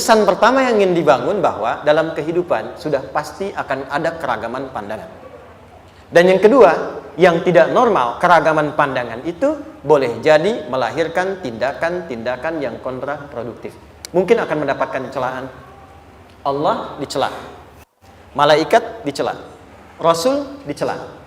kesan pertama yang ingin dibangun bahwa dalam kehidupan sudah pasti akan ada keragaman pandangan. Dan yang kedua, yang tidak normal, keragaman pandangan itu boleh jadi melahirkan tindakan-tindakan yang kontraproduktif. Mungkin akan mendapatkan celaan. Allah dicela, malaikat dicela, Rasul dicela,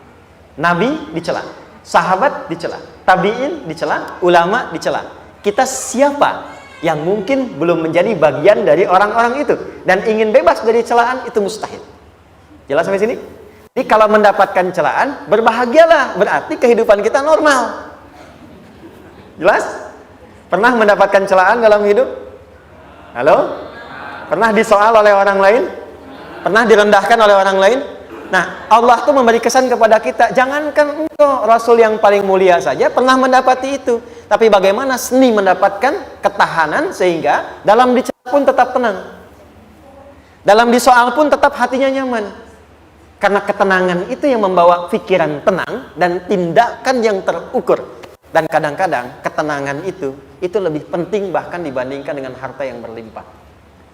Nabi dicela, sahabat dicela, tabi'in dicela, ulama dicela. Kita siapa yang mungkin belum menjadi bagian dari orang-orang itu dan ingin bebas dari celaan? Itu mustahil. Jelas sampai sini? Jadi kalau mendapatkan celaan, berbahagialah, berarti kehidupan kita normal. Jelas? Pernah mendapatkan celaan dalam hidup? Halo? Pernah disoal oleh orang lain? Pernah direndahkan oleh orang lain? Nah, Allah tuh memberi kesan kepada kita, jangankan engkau, Rasul yang paling mulia saja pernah mendapati itu. Tapi bagaimana seni mendapatkan ketahanan sehingga dalam dicela pun tetap tenang, dalam disoal pun tetap hatinya nyaman. Karena ketenangan itu yang membawa pikiran tenang dan tindakan yang terukur. Dan kadang-kadang ketenangan itu lebih penting bahkan dibandingkan dengan harta yang berlimpah.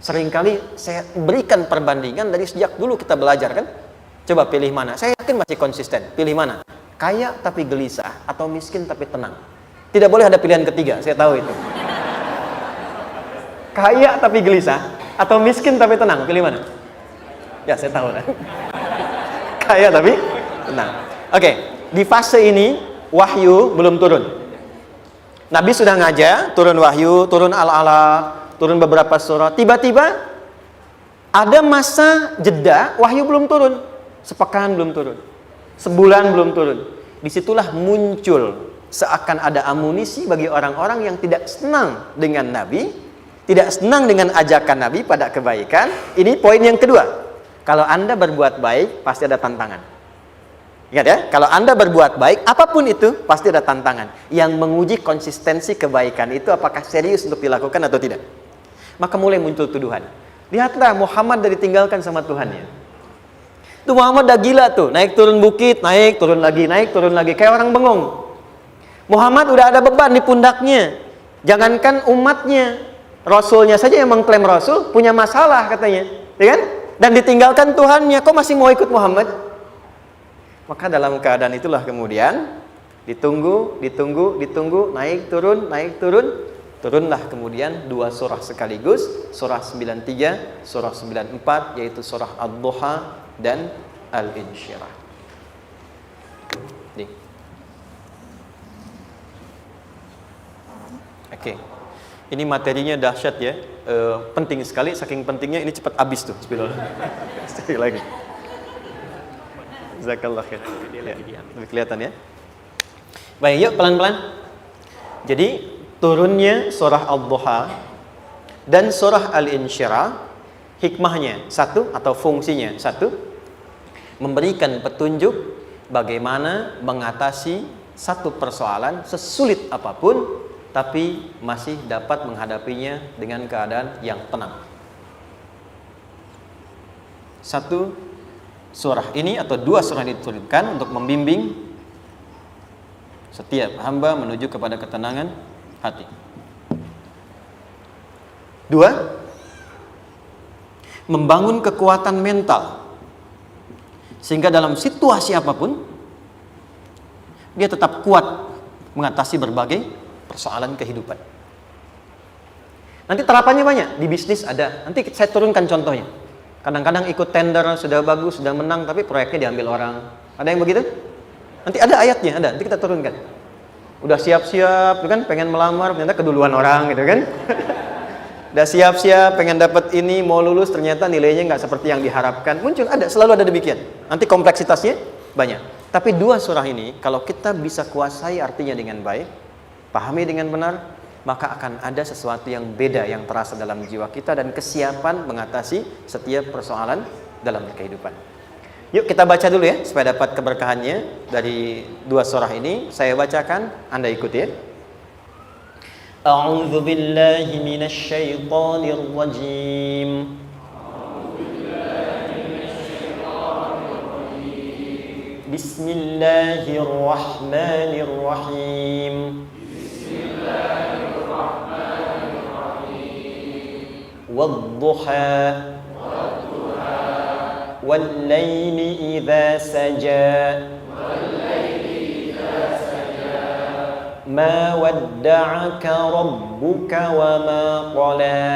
Seringkali saya berikan perbandingan dari sejak dulu kita belajar kan. Coba pilih mana? Saya yakin masih konsisten. Pilih mana? Kaya tapi gelisah atau miskin tapi tenang? Tidak boleh ada pilihan ketiga, saya tahu itu. Kaya tapi gelisah atau miskin tapi tenang? Pilih mana? Ya, saya tahu lah. Kaya tapi tenang. Oke, di fase ini wahyu belum turun. Nabi sudah ngajar, turun wahyu, turun al-ala, turun beberapa surah. Tiba-tiba ada masa jeda, wahyu belum turun. Sepekan belum turun, sebulan belum turun. Disitulah muncul seakan ada amunisi bagi orang-orang yang tidak senang dengan Nabi, tidak senang dengan ajakan Nabi pada kebaikan. Ini poin yang kedua. Kalau Anda berbuat baik, pasti ada tantangan. Ingat ya, kalau Anda berbuat baik, apapun itu, pasti ada tantangan. Yang menguji konsistensi kebaikan itu apakah serius untuk dilakukan atau tidak. Maka mulai muncul tuduhan. Lihatlah Muhammad dari tinggalkan sama Tuhannya. Itu Muhammad dah gila tuh, naik turun bukit, naik turun lagi, kayak orang bengong. Muhammad udah ada beban di pundaknya. Jangankan umatnya, Rasulnya saja yang mengklaim Rasul punya masalah katanya, ya kan? Dan ditinggalkan Tuhannya, kok masih mau ikut Muhammad? Maka dalam keadaan itulah kemudian ditunggu, naik turun, turunlah kemudian dua surah sekaligus, surah 93, surah 94, yaitu surah Ad-Duha dan Al-Insyirah. Nih. Oke. Ini materinya dahsyat ya. Penting sekali, saking pentingnya ini cepat habis tuh. Sekali lagi. Jazakallah khair. Lebih kelihatan ya. Baik, yuk pelan-pelan. Jadi turunnya surah Ad-Duha dan surah Al-Insyirah, hikmahnya satu atau fungsinya satu, memberikan petunjuk bagaimana mengatasi satu persoalan sesulit apapun tapi masih dapat menghadapinya dengan keadaan yang tenang. Satu surah ini atau dua surah ini diturunkan untuk membimbing setiap hamba menuju kepada ketenangan hati. Dua, membangun kekuatan mental sehingga dalam situasi apapun dia tetap kuat mengatasi berbagai persoalan kehidupan. Nanti terapannya banyak, di bisnis ada. Nanti saya turunkan contohnya. Kadang-kadang ikut tender sudah bagus, sudah menang, tapi proyeknya diambil orang. Ada yang begitu? Nanti ada ayatnya, ada. Nanti kita turunkan. Udah siap-siap, kan pengen melamar, ternyata keduluan orang, gitu kan? Udah siap-siap, pengen dapat ini, mau lulus, ternyata nilainya nggak seperti yang diharapkan. Muncul, ada, selalu ada demikian. Nanti kompleksitasnya banyak. Tapi dua surah ini, kalau kita bisa kuasai artinya dengan baik, pahami dengan benar, maka akan ada sesuatu yang beda yang terasa dalam jiwa kita dan kesiapan mengatasi setiap persoalan dalam kehidupan. Yuk kita baca dulu ya, supaya dapat keberkahannya dari dua surah ini. Saya bacakan, Anda ikuti ya. A'udzu billahi minasy syaithanir rajim. Bismillahirrahmanirrahim. والضحى والليل إذا سجى ما ودعك ربك وما قلى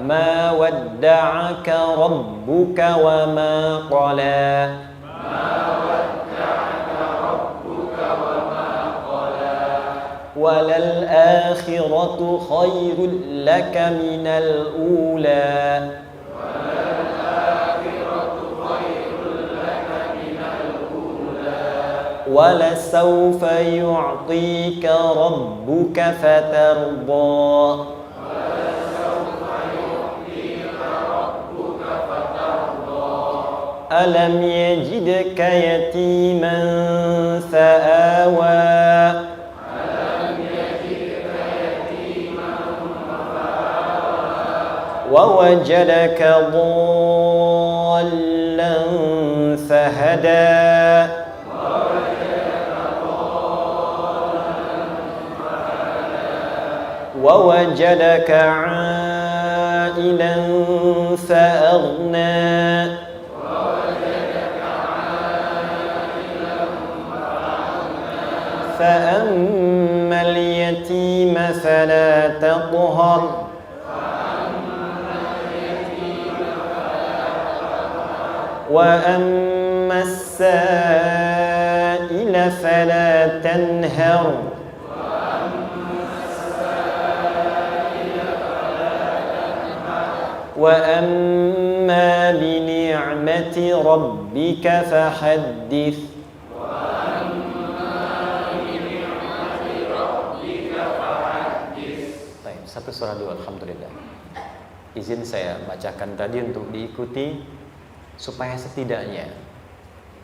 ما ودعك ربك وما قلى وللآخرة خير لك من الأولى ولسوف يعطيك ربك فترضى ألم يجدك يتيما فآوى ووجدك ضالا فهدى ووجدك عائلا فأغنى فأما اليتيم فلا تقهر وأما السائل فلا تنهر وأما بنعمة ربك فحدث. Satu surah dulu, alhamdulillah. Izin saya bacakan tadi untuk diikuti supaya setidaknya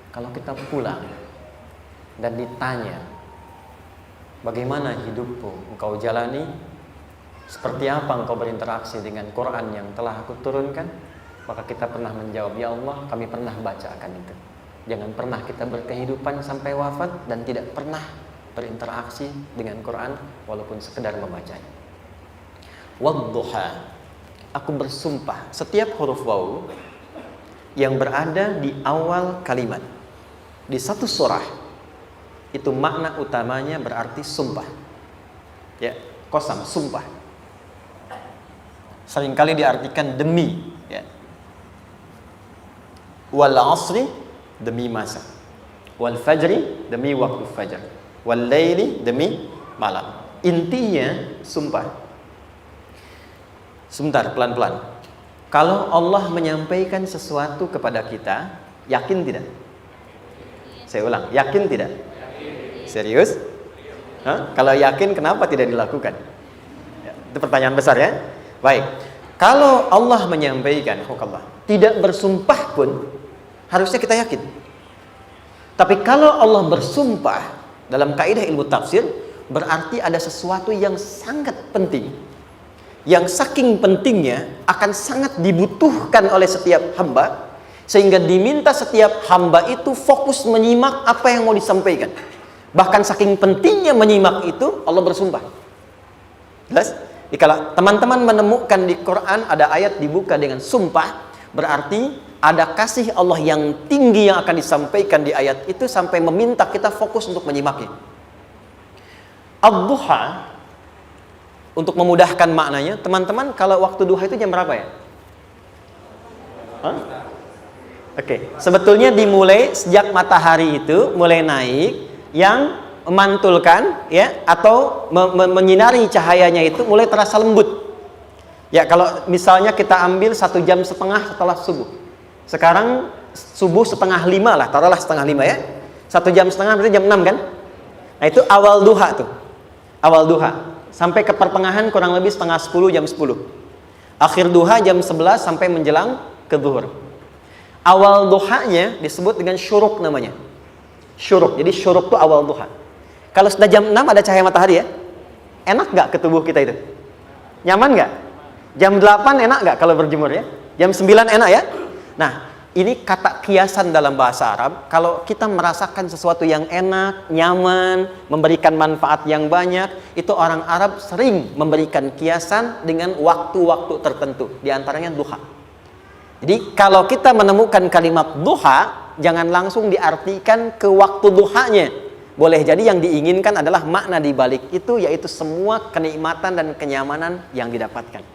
kalau kita pulang dan ditanya bagaimana hidupmu engkau jalani, seperti apa engkau berinteraksi dengan Quran yang telah aku turunkan, maka kita pernah menjawab, ya Allah, kami pernah bacakan itu. Jangan pernah kita berkehidupan sampai wafat dan tidak pernah berinteraksi dengan Quran walaupun sekedar membacanya. Wadduha, aku bersumpah. Setiap huruf waw yang berada di awal kalimat di satu surah itu makna utamanya berarti sumpah. Ya, qasam, sumpah. Seringkali diartikan demi, ya. Wal asri, demi masa. Wal fajri, demi waktu fajar. Wal laili, demi malam. Intinya sumpah. Sebentar, pelan-pelan. Kalau Allah menyampaikan sesuatu kepada kita, yakin tidak? Saya ulang, yakin tidak? Serius? Hah? Kalau yakin, kenapa tidak dilakukan? Ya, itu pertanyaan besar, ya. Baik. Kalau Allah menyampaikan, tidak bersumpah pun harusnya kita yakin. Tapi kalau Allah bersumpah dalam kaidah ilmu tafsir, berarti ada sesuatu yang sangat penting, yang saking pentingnya akan sangat dibutuhkan oleh setiap hamba, sehingga diminta setiap hamba itu fokus menyimak apa yang mau disampaikan. Bahkan saking pentingnya menyimak itu, Allah bersumpah. Jelas? Kalau teman-teman menemukan di Quran ada ayat dibuka dengan sumpah, berarti ada kasih Allah yang tinggi yang akan disampaikan di ayat itu sampai meminta kita fokus untuk menyimaknya. Ad-duha, untuk memudahkan maknanya, teman-teman, kalau waktu duha itu jam berapa ya? Oke, sebetulnya dimulai sejak matahari itu mulai naik, yang memantulkan, ya, atau menyinari cahayanya itu mulai terasa lembut. Ya, kalau misalnya kita ambil 1,5 jam setelah subuh. Sekarang subuh 4:30 lah, taruhlah 4:30 ya. 1,5 jam berarti jam 6 kan? Nah, itu awal duha tuh. Awal duha. Sampai ke pertengahan kurang lebih 9:30, jam 10. Akhir duha jam 11 sampai menjelang ke zuhur. Awal duhanya disebut dengan syuruk namanya. Syuruk. Jadi syuruk itu awal duha. Kalau sudah jam 6 ada cahaya matahari ya. Enak nggak ke tubuh kita itu? Nyaman nggak? Jam 8 enak nggak kalau berjemur ya? Jam 9 enak ya? Nah, Ini kata kiasan dalam bahasa Arab. Kalau kita merasakan sesuatu yang enak, nyaman, memberikan manfaat yang banyak, itu orang Arab sering memberikan kiasan dengan waktu-waktu tertentu. Di antaranya duha. Jadi kalau kita menemukan kalimat duha, jangan langsung diartikan ke waktu duhanya. Boleh jadi yang diinginkan adalah makna di balik itu, yaitu semua kenikmatan dan kenyamanan yang didapatkan.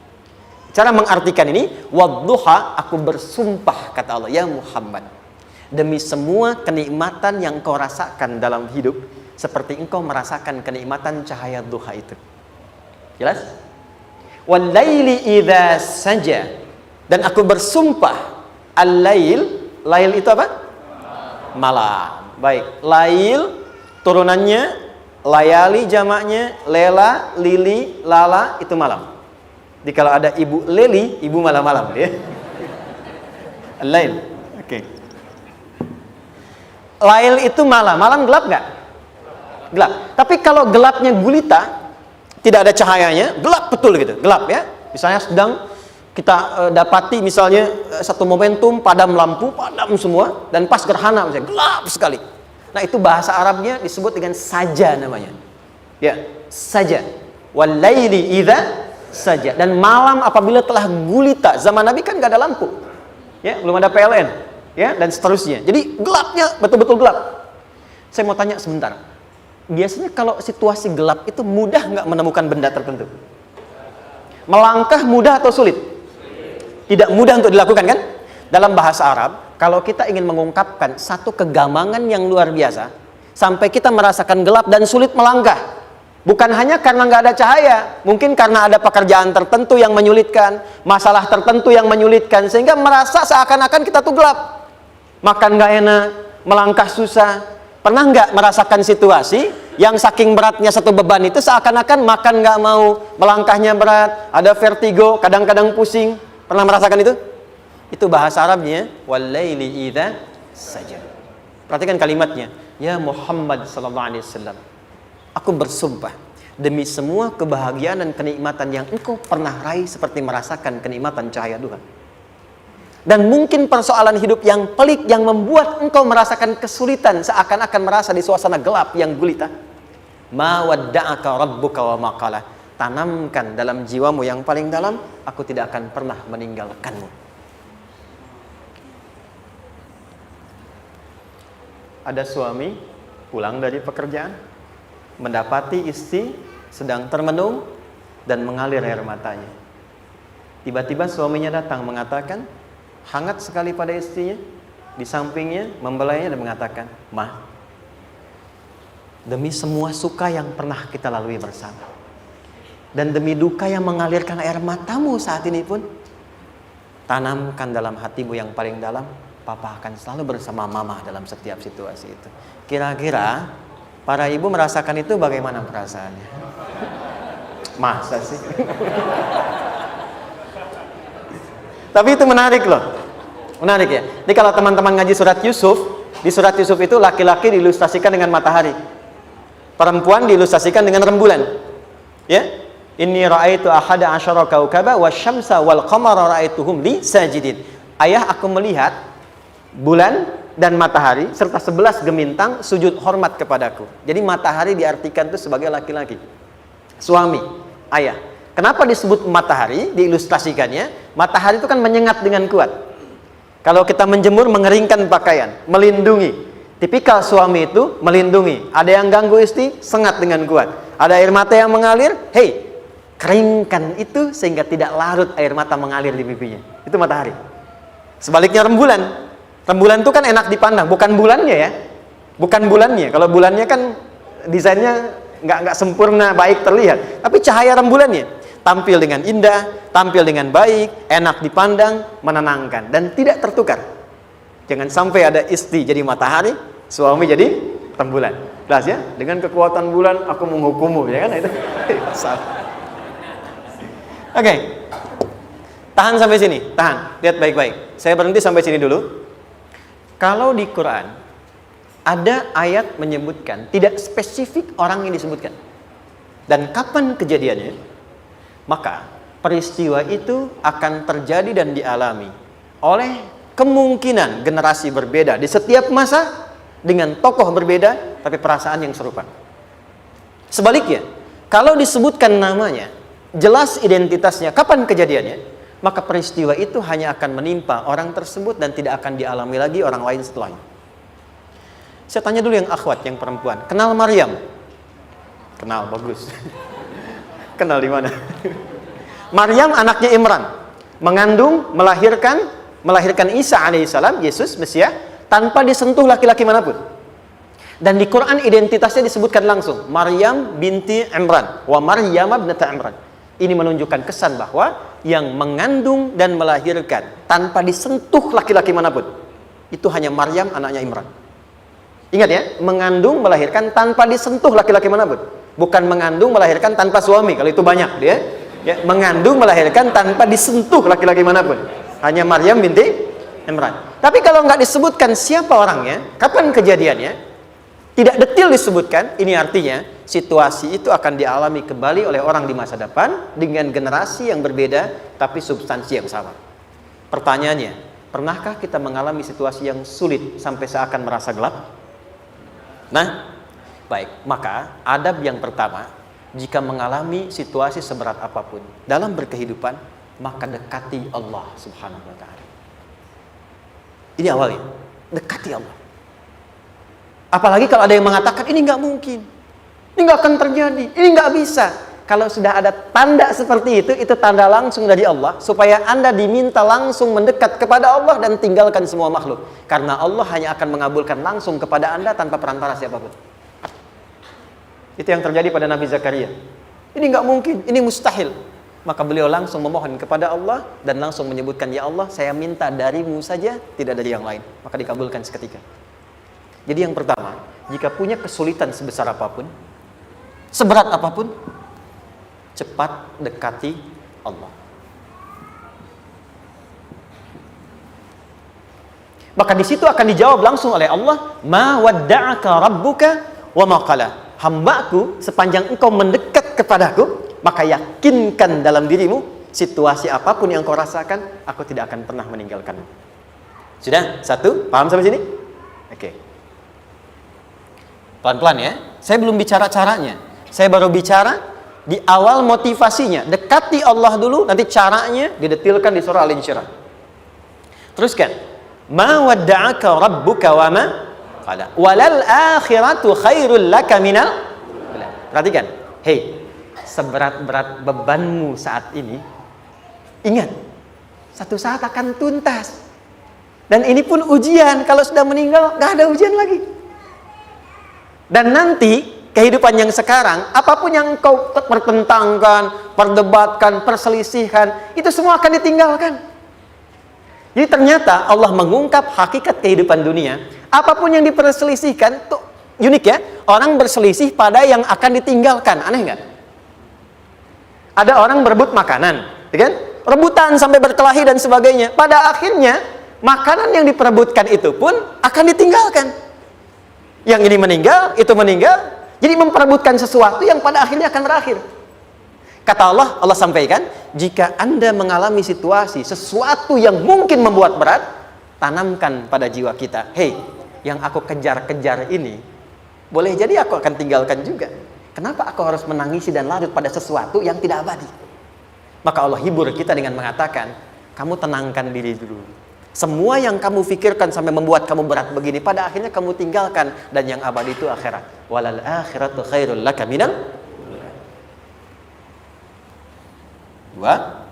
Cara mengartikan ini, wadduha, aku bersumpah, kata Allah, ya Muhammad, demi semua kenikmatan yang kau rasakan dalam hidup, seperti engkau merasakan kenikmatan cahaya duha itu. Jelas? Wal-laili idza saja, dan aku bersumpah, al-lail, lail itu apa? Malam. Baik, lail turunannya, layali jamaknya, lela, lili, lala, itu malam. Jadi kalau ada ibu leli, ibu malam-malam ya. Lail. Oke. Lail itu malam. Malam gelap nggak? Gelap. Tapi kalau gelapnya gulita, tidak ada cahayanya, gelap betul gitu. Gelap ya. Misalnya sedang kita dapati misalnya satu momentum padam lampu, padam semua, dan pas gerhana misalnya gelap sekali. Nah, itu bahasa Arabnya disebut dengan saja namanya. Ya, saja. Wal laili idza saja. Dan malam apabila telah gulita, zaman Nabi kan gak ada lampu ya, belum ada PLN ya, dan seterusnya, jadi gelapnya betul-betul gelap. Saya mau tanya sebentar, biasanya kalau situasi gelap itu mudah nggak menemukan benda tertentu? Melangkah mudah atau sulit? Tidak mudah untuk dilakukan kan? Dalam bahasa Arab, kalau kita ingin mengungkapkan satu kegamangan yang luar biasa, sampai kita merasakan gelap dan sulit melangkah, bukan hanya karena nggak ada cahaya, mungkin karena ada pekerjaan tertentu yang menyulitkan, masalah tertentu yang menyulitkan, sehingga merasa seakan-akan kita tuh gelap. Makan nggak enak, melangkah susah. Pernah nggak merasakan situasi yang saking beratnya satu beban itu seakan-akan makan nggak mau, melangkahnya berat, ada vertigo, kadang-kadang pusing. Pernah merasakan itu? Itu bahasa Arabnya, wal-laili idza saja. Perhatikan kalimatnya, ya Muhammad sallallahu alaihi wasallam, aku bersumpah demi semua kebahagiaan dan kenikmatan yang engkau pernah raih, seperti merasakan kenikmatan cahaya duha. Dan mungkin persoalan hidup yang pelik yang membuat engkau merasakan kesulitan, seakan-akan merasa di suasana gelap yang gulita. Ma wadda'aka rabbuka wa ma qala. Tanamkan dalam jiwamu yang paling dalam, aku tidak akan pernah meninggalkanmu. Ada suami pulang dari pekerjaan, mendapati istri sedang termenung dan mengalir air matanya. Tiba-tiba suaminya datang mengatakan, hangat sekali pada istrinya, di sampingnya membelainya dan mengatakan, "Ma, demi semua suka yang pernah kita lalui bersama, dan demi duka yang mengalirkan air matamu saat ini pun, tanamkan dalam hatimu yang paling dalam, Papa akan selalu bersama Mama dalam setiap situasi itu." Kira-kira para ibu merasakan itu bagaimana perasaannya? Masa sih? Tapi itu menarik loh. Menarik ya. Jadi kalau teman-teman ngaji surat Yusuf, di surat Yusuf itu laki-laki diilustrasikan dengan matahari, perempuan diilustrasikan dengan rembulan. Ya. Inni ra'aitu ahada asyara kaukaba wasyamsa wal qamara ra'aituhum li sajidin. Ayah, aku melihat bulan dan matahari serta 11 gemintang sujud hormat kepadaku. Jadi matahari diartikan itu sebagai laki-laki, suami, ayah. Kenapa disebut matahari? Diilustrasikannya, matahari itu kan menyengat dengan kuat. Kalau kita menjemur, mengeringkan pakaian, melindungi. Tipikal suami itu melindungi. Ada yang ganggu istri, sengat dengan kuat. Ada air mata yang mengalir, hei, keringkan itu sehingga tidak larut air mata mengalir di pipinya. Itu matahari. Sebaliknya rembulan. Rembulan itu kan enak dipandang, bukan bulannya ya. Bukan bulannya. Kalau bulannya kan desainnya nggak sempurna, baik terlihat. Tapi cahaya rembulannya tampil dengan indah, tampil dengan baik, enak dipandang, menenangkan, dan tidak tertukar. Jangan sampai ada istri jadi matahari, suami jadi rembulan. Jelas ya? Dengan kekuatan bulan aku menghukummu, ya kan? Itu salah. Oke. Tahan sampai sini, tahan. Lihat baik-baik. Saya berhenti sampai sini dulu. Kalau di Quran ada ayat menyebutkan, tidak spesifik orang yang disebutkan dan kapan kejadiannya, maka peristiwa itu akan terjadi dan dialami oleh kemungkinan generasi berbeda di setiap masa dengan tokoh berbeda tapi perasaan yang serupa. Sebaliknya, kalau disebutkan namanya, jelas identitasnya, kapan kejadiannya, maka peristiwa itu hanya akan menimpa orang tersebut dan tidak akan dialami lagi orang lain setelahnya. Saya tanya dulu yang akhwat, yang perempuan, kenal Maryam? Kenal, bagus. Kenal di mana? Maryam anaknya Imran, mengandung, melahirkan Isa alaihissalam, Yesus Mesias, tanpa disentuh laki-laki manapun. Dan di Quran identitasnya disebutkan langsung, Maryam binti Imran, wa Maryam ibnata Imran. Ini menunjukkan kesan bahwa yang mengandung dan melahirkan tanpa disentuh laki-laki manapun, itu hanya Maryam anaknya Imran. Ingat ya, mengandung, melahirkan tanpa disentuh laki-laki manapun. Bukan mengandung, melahirkan tanpa suami, kalau itu banyak dia. Ya, mengandung, melahirkan tanpa disentuh laki-laki manapun. Hanya Maryam binti Imran. Tapi kalau nggak disebutkan siapa orangnya, kapan kejadiannya, tidak detail disebutkan, ini artinya situasi itu akan dialami kembali oleh orang di masa depan dengan generasi yang berbeda tapi substansi yang sama. Pertanyaannya, pernahkah kita mengalami situasi yang sulit sampai seakan merasa gelap? Nah, baik, maka adab yang pertama, jika mengalami situasi seberat apapun dalam berkehidupan, maka dekati Allah Subhanahu wa ta'ala. Ini awalnya, dekati Allah. Apalagi kalau ada yang mengatakan ini nggak mungkin, ini nggak akan terjadi, ini nggak bisa. Kalau sudah ada tanda seperti itu tanda langsung dari Allah supaya Anda diminta langsung mendekat kepada Allah dan tinggalkan semua makhluk. Karena Allah hanya akan mengabulkan langsung kepada Anda tanpa perantara siapapun. Itu yang terjadi pada Nabi Zakaria. Ini nggak mungkin, ini mustahil. Maka beliau langsung memohon kepada Allah dan langsung menyebutkan, ya Allah, saya minta darimu saja, tidak dari yang lain. Maka dikabulkan seketika. Jadi yang pertama, jika punya kesulitan sebesar apapun, seberat apapun, cepat dekati Allah. Maka di situ akan dijawab langsung oleh Allah, ma wadda'aka rabbuka wa ma qala. Hambaku, sepanjang engkau mendekat kepadaku, maka yakinkan dalam dirimu, situasi apapun yang kau rasakan, aku tidak akan pernah meninggalkanmu. Sudah? Satu? Paham sampai sini? Oke. Pelan-pelan ya. Saya belum bicara caranya. Saya baru bicara di awal motivasinya. Dekati Allah dulu, nanti caranya didetilkan di surah Al-Insyirah. Teruskan. Ma wadda'aka rabbuka wa ma qala. Walal akhiratu khairul laka minal. Perhatikan. Hei, seberat-berat bebanmu saat ini, ingat, satu saat akan tuntas. Dan ini pun ujian. Kalau sudah meninggal, gak ada ujian lagi. Dan nanti kehidupan yang sekarang, apapun yang kau pertentangkan, perdebatkan, perselisihkan, itu semua akan ditinggalkan. Jadi ternyata Allah mengungkap hakikat kehidupan dunia. Apapun yang diperselisihkan, tuh unik ya. Orang berselisih pada yang akan ditinggalkan. Aneh nggak? Ada orang berebut makanan, kan? Rebutan sampai berkelahi dan sebagainya. Pada akhirnya, makanan yang diperebutkan itu pun akan ditinggalkan. Yang ini meninggal, itu meninggal. Jadi memperebutkan sesuatu yang pada akhirnya akan berakhir. Kata Allah, Allah sampaikan, jika Anda mengalami situasi, sesuatu yang mungkin membuat berat, tanamkan pada jiwa kita, hei, yang aku kejar-kejar ini, boleh jadi aku akan tinggalkan juga. Kenapa aku harus menangisi dan larut pada sesuatu yang tidak abadi? Maka Allah hibur kita dengan mengatakan, kamu tenangkan diri dulu. Semua yang kamu pikirkan sampai membuat kamu berat begini, pada akhirnya kamu tinggalkan. Dan yang abadi itu akhirat. Walal akhiratu khairul laka minal. Dua,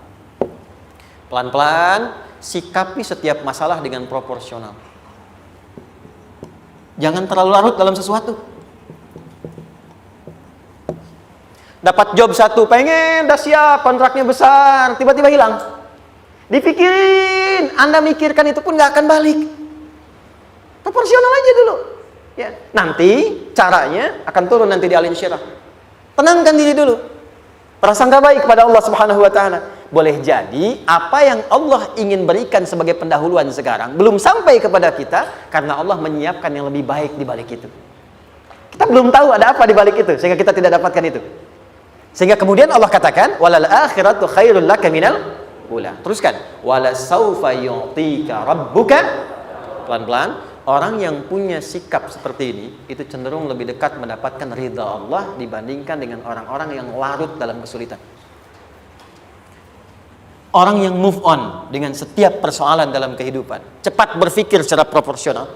pelan-pelan sikapi setiap masalah dengan proporsional. Jangan terlalu larut dalam sesuatu. Dapat job satu, pengen, udah siap, kontraknya besar, tiba-tiba hilang. Dipikirin, Anda mikirkan itu pun gak akan balik. Proporsional aja dulu. Ya, nanti caranya akan turun nanti di Al-Insyirah. Tenangkan diri dulu. Prasangka baik kepada Allah Subhanahu wa ta'ala. Boleh jadi apa yang Allah ingin berikan sebagai pendahuluan sekarang belum sampai kepada kita karena Allah menyiapkan yang lebih baik di balik itu. Kita belum tahu ada apa di balik itu sehingga kita tidak dapatkan itu. Sehingga kemudian Allah katakan walal akhiratu khairul laka minal. ula. Teruskan. Wala saufa yu'tika rabbuka. Pelan-pelan. Orang yang punya sikap seperti ini itu cenderung lebih dekat mendapatkan ridha Allah dibandingkan dengan orang-orang yang larut dalam kesulitan. Orang yang move on dengan setiap persoalan dalam kehidupan, cepat berpikir secara proporsional,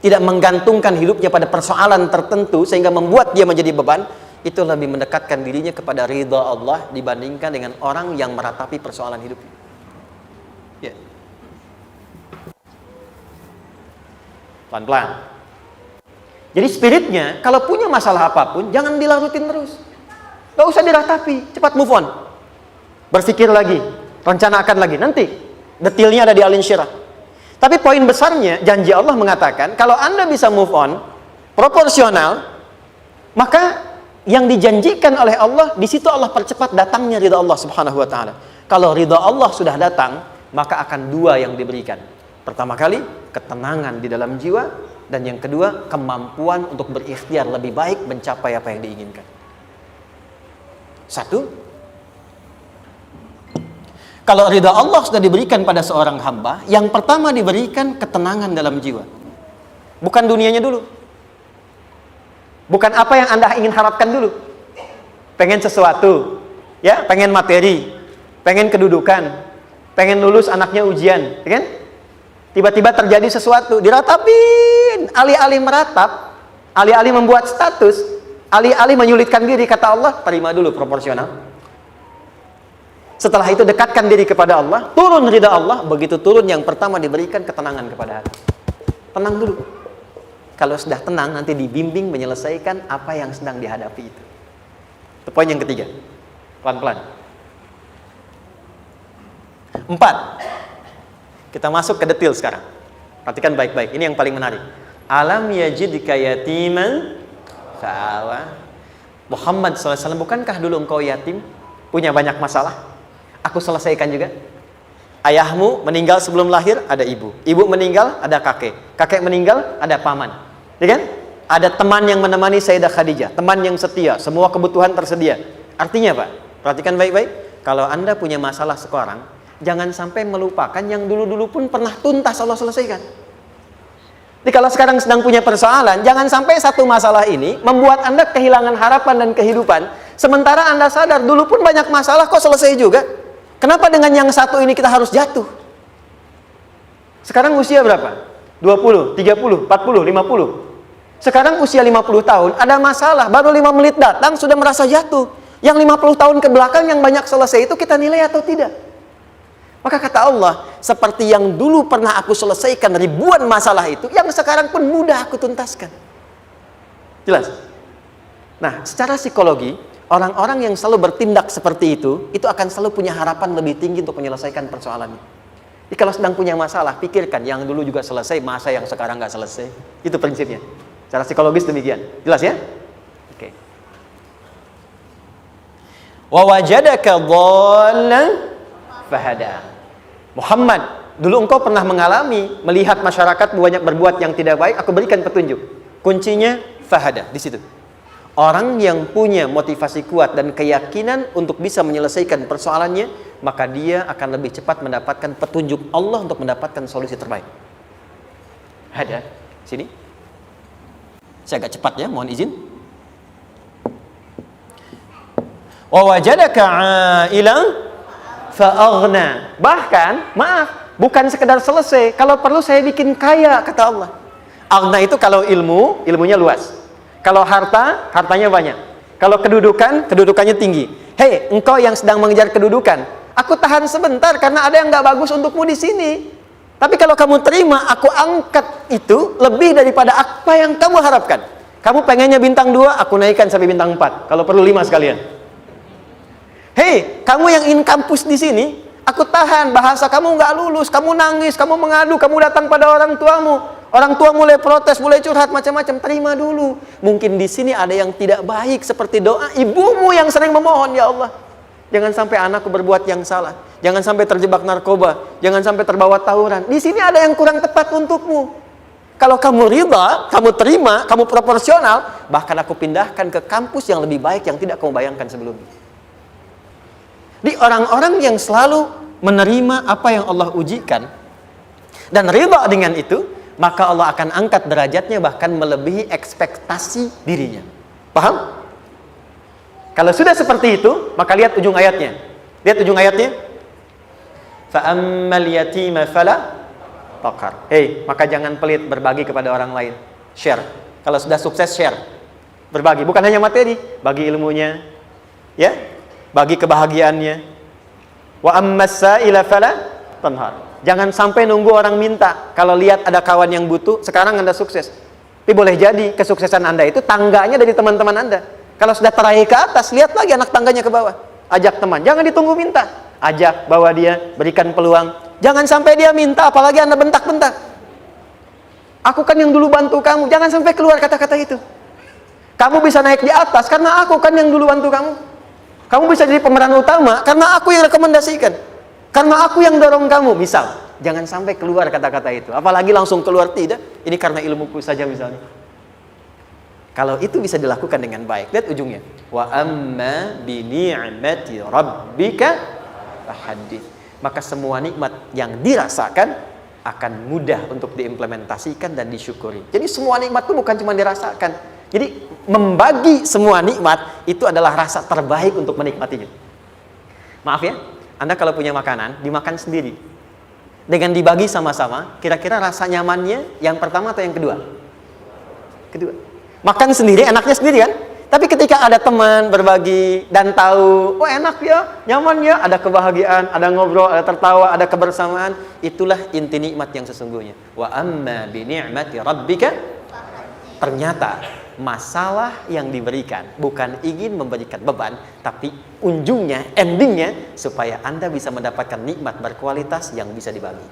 tidak menggantungkan hidupnya pada persoalan tertentu sehingga membuat dia menjadi beban, itu lebih mendekatkan dirinya kepada ridha Allah dibandingkan dengan orang yang meratapi persoalan hidupnya. Ya. Pelan-pelan. Jadi spiritnya, kalau punya masalah apapun, jangan dilarutin terus. Gak usah diratapi, cepat move on. Berpikir lagi, rencanakan lagi. Nanti, detailnya ada di Al-Insyirah. Tapi poin besarnya, janji Allah mengatakan, kalau Anda bisa move on, proporsional, maka yang dijanjikan oleh Allah, di situ Allah percepat datangnya ridha Allah subhanahu wa ta'ala. Kalau ridha Allah sudah datang, maka akan dua yang diberikan. Pertama kali, ketenangan di dalam jiwa, dan yang kedua, kemampuan untuk berikhtiar lebih baik mencapai apa yang diinginkan. Satu, kalau ridha Allah sudah diberikan pada seorang hamba, yang pertama diberikan ketenangan dalam jiwa. Bukan dunianya dulu. Bukan apa yang Anda ingin harapkan dulu. Pengen sesuatu, ya, pengen materi, pengen kedudukan, pengen lulus anaknya ujian, ya kan? Tiba-tiba terjadi sesuatu, diratapin, alih-alih meratap, alih-alih membuat status, alih-alih menyulitkan diri, kata Allah, terima dulu proporsional. Setelah itu dekatkan diri kepada Allah, turun ridha Allah, begitu turun yang pertama diberikan ketenangan kepada hati. Tenang dulu. Kalau sudah tenang, nanti dibimbing menyelesaikan apa yang sedang dihadapi itu. Itu poin yang ketiga. Pelan-pelan. 4. Kita masuk ke detail sekarang. Perhatikan baik-baik. Ini yang paling menarik. Alam yajidka yatiman fa'awa. Muhammad SAW, bukankah dulu engkau yatim? Punya banyak masalah? Aku selesaikan juga. Ayahmu meninggal sebelum lahir, ada ibu. Ibu meninggal, ada kakek. Kakek meninggal, ada paman. Ya kan? Ada teman yang menemani Sayyidah Khadijah, teman yang setia, semua kebutuhan tersedia. Artinya Pak, perhatikan baik-baik. Kalau Anda punya masalah sekarang, jangan sampai melupakan yang dulu-dulu pun pernah tuntas Allah selesaikan. Jadi kalau sekarang sedang punya persoalan, jangan sampai satu masalah ini membuat Anda kehilangan harapan dan kehidupan. Sementara Anda sadar, dulu pun banyak masalah kok selesai juga. Kenapa dengan yang satu ini kita harus jatuh? Sekarang usia berapa? 20, 30, 40, 50. Sekarang usia 50 tahun, ada masalah, baru 5 menit datang, sudah merasa jatuh. Yang 50 tahun ke belakang yang banyak selesai itu kita nilai atau tidak? Maka kata Allah, seperti yang dulu pernah aku selesaikan ribuan masalah itu, yang sekarang pun mudah aku tuntaskan. Jelas? Nah, secara psikologi, orang-orang yang selalu bertindak seperti itu akan selalu punya harapan lebih tinggi untuk menyelesaikan persoalannya. Jadi kalau sedang punya masalah, pikirkan yang dulu juga selesai, masa yang sekarang nggak selesai. Itu prinsipnya. Secara psikologis demikian. Jelas ya? Oke. Wa wajadaka dhallan fahada. Muhammad, dulu engkau pernah mengalami melihat masyarakat banyak berbuat yang tidak baik, aku berikan petunjuk. Kuncinya fahada di situ. Orang yang punya motivasi kuat dan keyakinan untuk bisa menyelesaikan persoalannya, maka dia akan lebih cepat mendapatkan petunjuk Allah untuk mendapatkan solusi terbaik. Ada sini. Saya agak cepat ya, mohon izin. Wa wajadaka 'ailan fa'aghna. Bahkan, maaf, bukan sekedar selesai, kalau perlu saya bikin kaya, kata Allah. Aghna itu kalau ilmunya luas. Kalau harta, hartanya banyak. Kalau kedudukan, kedudukannya tinggi. Hei, engkau yang sedang mengejar kedudukan, aku tahan sebentar karena ada yang nggak bagus untukmu di sini. Tapi kalau kamu terima, aku angkat itu lebih daripada apa yang kamu harapkan. Kamu pengennya bintang 2, aku naikkan sampai bintang 4. Kalau perlu 5 sekalian. Hei, kamu yang ingin kampus di sini, aku tahan. Bahasa kamu nggak lulus, kamu nangis, kamu mengadu, kamu datang pada orang tuamu. Orang tua mulai protes, mulai curhat, macam-macam. Terima dulu. Mungkin di sini ada yang tidak baik, seperti doa ibumu yang sering memohon, ya Allah, jangan sampai anakku berbuat yang salah. Jangan sampai terjebak narkoba. Jangan sampai terbawa tawuran. Di sini ada yang kurang tepat untukmu. Kalau kamu ridha, kamu terima, kamu proporsional, bahkan aku pindahkan ke kampus yang lebih baik yang tidak kamu bayangkan sebelumnya. Di orang-orang yang selalu menerima apa yang Allah ujikan dan ridha dengan itu, maka Allah akan angkat derajatnya bahkan melebihi ekspektasi dirinya. Paham? Kalau sudah seperti itu, maka lihat ujung ayatnya. Lihat ujung ayatnya. Fa ammal yatima fala taqhar. Hei, maka jangan pelit berbagi kepada orang lain. Share. Kalau sudah sukses, share. Berbagi, bukan hanya materi, bagi ilmunya, ya, bagi kebahagiaannya. Wa ammas sa'ila fala tanhar. Jangan sampai nunggu orang minta. Kalau lihat ada kawan yang butuh, sekarang Anda sukses. Tapi boleh jadi kesuksesan Anda itu tangganya dari teman-teman Anda. Kalau sudah teraih ke atas, lihat lagi anak tangganya ke bawah. Ajak teman, jangan ditunggu minta. Ajak, bawa dia, berikan peluang. Jangan sampai dia minta, apalagi Anda bentak-bentak. Aku kan yang dulu bantu kamu. Jangan sampai keluar kata-kata itu. Kamu bisa naik di atas karena aku kan yang dulu bantu kamu. Kamu bisa jadi pemeran utama karena aku yang rekomendasikan. Karena aku yang dorong kamu, misal. Jangan sampai keluar kata-kata itu. Apalagi langsung keluar, tidak. Ini karena ilmuku saja misalnya. Kalau itu bisa dilakukan dengan baik, lihat ujungnya. Wa amma bi ni'mati rabbika fahaddits. Maka semua nikmat yang dirasakan akan mudah untuk diimplementasikan dan disyukuri. Jadi semua nikmat itu bukan cuma dirasakan. Jadi membagi semua nikmat itu adalah rasa terbaik untuk menikmatinya. Maaf ya, Anda kalau punya makanan, dimakan sendiri. Dengan dibagi sama-sama, kira-kira rasa nyamannya yang pertama atau yang kedua? Kedua. Makan sendiri, enaknya sendiri kan? Tapi ketika ada teman berbagi dan tahu, oh enak ya, nyaman ya, ada kebahagiaan, ada ngobrol, ada tertawa, ada kebersamaan, itulah inti nikmat yang sesungguhnya. Wa amma bi ni'mati rabbika. Ternyata masalah yang diberikan bukan ingin memberikan beban, tapi ujungnya, endingnya supaya Anda bisa mendapatkan nikmat berkualitas yang bisa dibagi.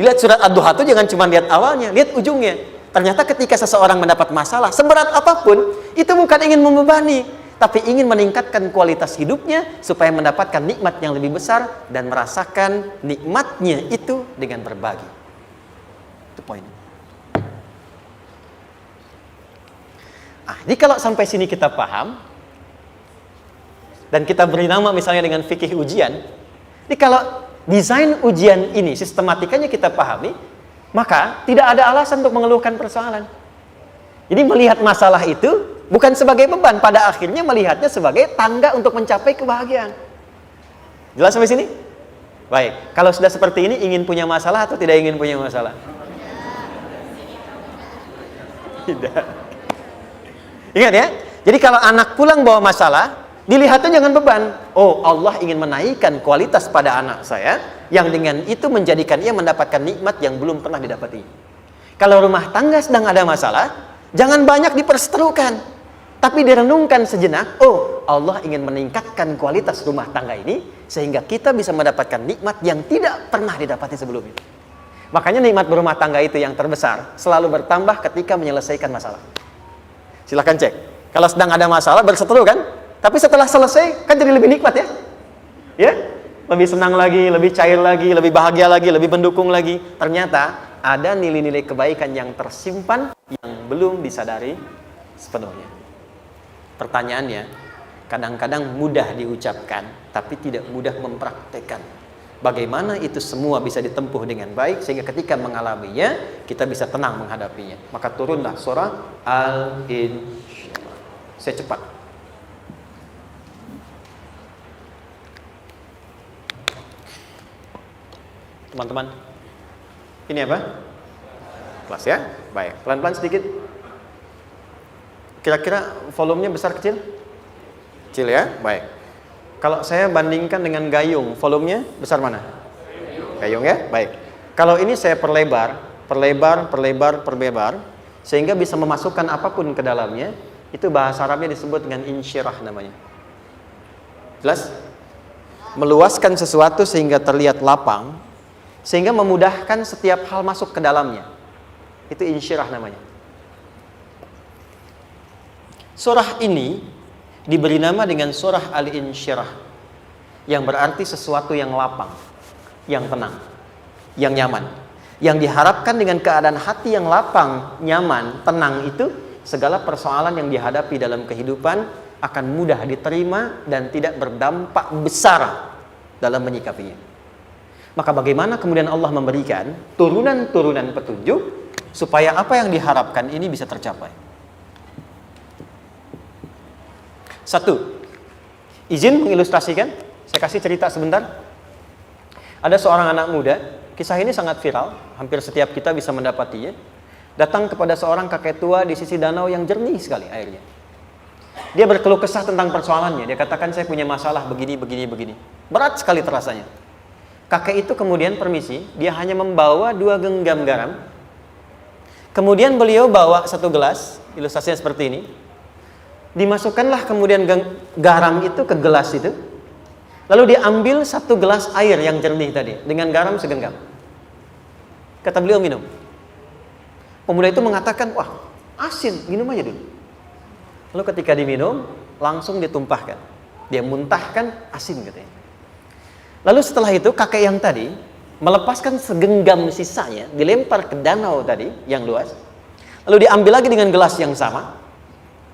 Lihat surat Ad-Duha itu jangan cuma lihat awalnya, lihat ujungnya. Ternyata ketika seseorang mendapat masalah, seberat apapun, itu bukan ingin membebani, tapi ingin meningkatkan kualitas hidupnya supaya mendapatkan nikmat yang lebih besar dan merasakan nikmatnya itu dengan berbagi. Itu poinnya. Jadi kalau sampai sini kita paham, dan kita beri nama misalnya dengan fikih ujian, jadi kalau desain ujian ini sistematikanya kita pahami, maka tidak ada alasan untuk mengeluhkan persoalan. Jadi melihat masalah itu bukan sebagai beban, pada akhirnya melihatnya sebagai tangga untuk mencapai kebahagiaan. Jelas sampai sini? Baik, kalau sudah seperti ini, ingin punya masalah atau tidak ingin punya masalah? Tidak. Ingat ya, jadi kalau anak pulang bawa masalah, dilihatnya jangan beban. Oh, Allah ingin menaikkan kualitas pada anak saya, yang dengan itu menjadikan ia mendapatkan nikmat yang belum pernah didapati. Kalau rumah tangga sedang ada masalah, jangan banyak diperseterukan, tapi direnungkan sejenak. Oh, Allah ingin meningkatkan kualitas rumah tangga ini, sehingga kita bisa mendapatkan nikmat yang tidak pernah didapati sebelumnya. Makanya nikmat berumah tangga itu yang terbesar, selalu bertambah ketika menyelesaikan masalah. Silahkan cek. Kalau sedang ada masalah, berseteru kan? Tapi setelah selesai, kan jadi lebih nikmat ya? Ya? Lebih senang lagi, lebih cair lagi, lebih bahagia lagi, lebih mendukung lagi. Ternyata ada nilai-nilai kebaikan yang tersimpan yang belum disadari sepenuhnya. Pertanyaannya, kadang-kadang mudah diucapkan, tapi tidak mudah mempraktekkan. Bagaimana itu semua bisa ditempuh dengan baik, sehingga ketika mengalaminya, kita bisa tenang menghadapinya. Maka turunlah surah Al-Insyirah. Saya cepat. Teman-teman, ini apa? Kelas ya? Baik, pelan-pelan sedikit. Kira-kira volumenya besar kecil? Kecil ya? Baik. Kalau saya bandingkan dengan gayung, volumenya besar mana? Gayung ya? Baik. Kalau ini saya perlebar, sehingga bisa memasukkan apapun ke dalamnya, itu bahasa Arabnya disebut dengan insyirah namanya. Jelas? Meluaskan sesuatu sehingga terlihat lapang, sehingga memudahkan setiap hal masuk ke dalamnya. Itu insyirah namanya. Surah ini diberi nama dengan surah Al-Insyirah, yang berarti sesuatu yang lapang, yang tenang, yang nyaman. Yang diharapkan dengan keadaan hati yang lapang, nyaman, tenang itu, segala persoalan yang dihadapi dalam kehidupan akan mudah diterima dan tidak berdampak besar dalam menyikapinya. Maka bagaimana kemudian Allah memberikan turunan-turunan petunjuk supaya apa yang diharapkan ini bisa tercapai. Satu, izin mengilustrasikan, saya kasih cerita sebentar. Ada seorang anak muda, kisah ini sangat viral, hampir setiap kita bisa mendapatinya. Datang kepada seorang kakek tua di sisi danau yang jernih sekali airnya. Dia berkeluh kesah tentang persoalannya. Dia katakan, saya punya masalah begini. Berat sekali terasanya. Kakek itu kemudian permisi, dia hanya membawa 2 genggam garam. Kemudian beliau bawa 1 gelas, ilustrasinya seperti ini. Dimasukkanlah kemudian garam itu ke gelas itu. Lalu diambil 1 gelas air yang jernih tadi, dengan garam segenggam. Kata beliau, minum. Pemuda itu mengatakan, wah, asin, minum aja dulu. Lalu ketika diminum, langsung ditumpahkan. Dia muntahkan, asin katanya. Lalu setelah itu kakek yang tadi melepaskan segenggam sisanya, dilempar ke danau tadi yang luas. Lalu diambil lagi dengan gelas yang sama.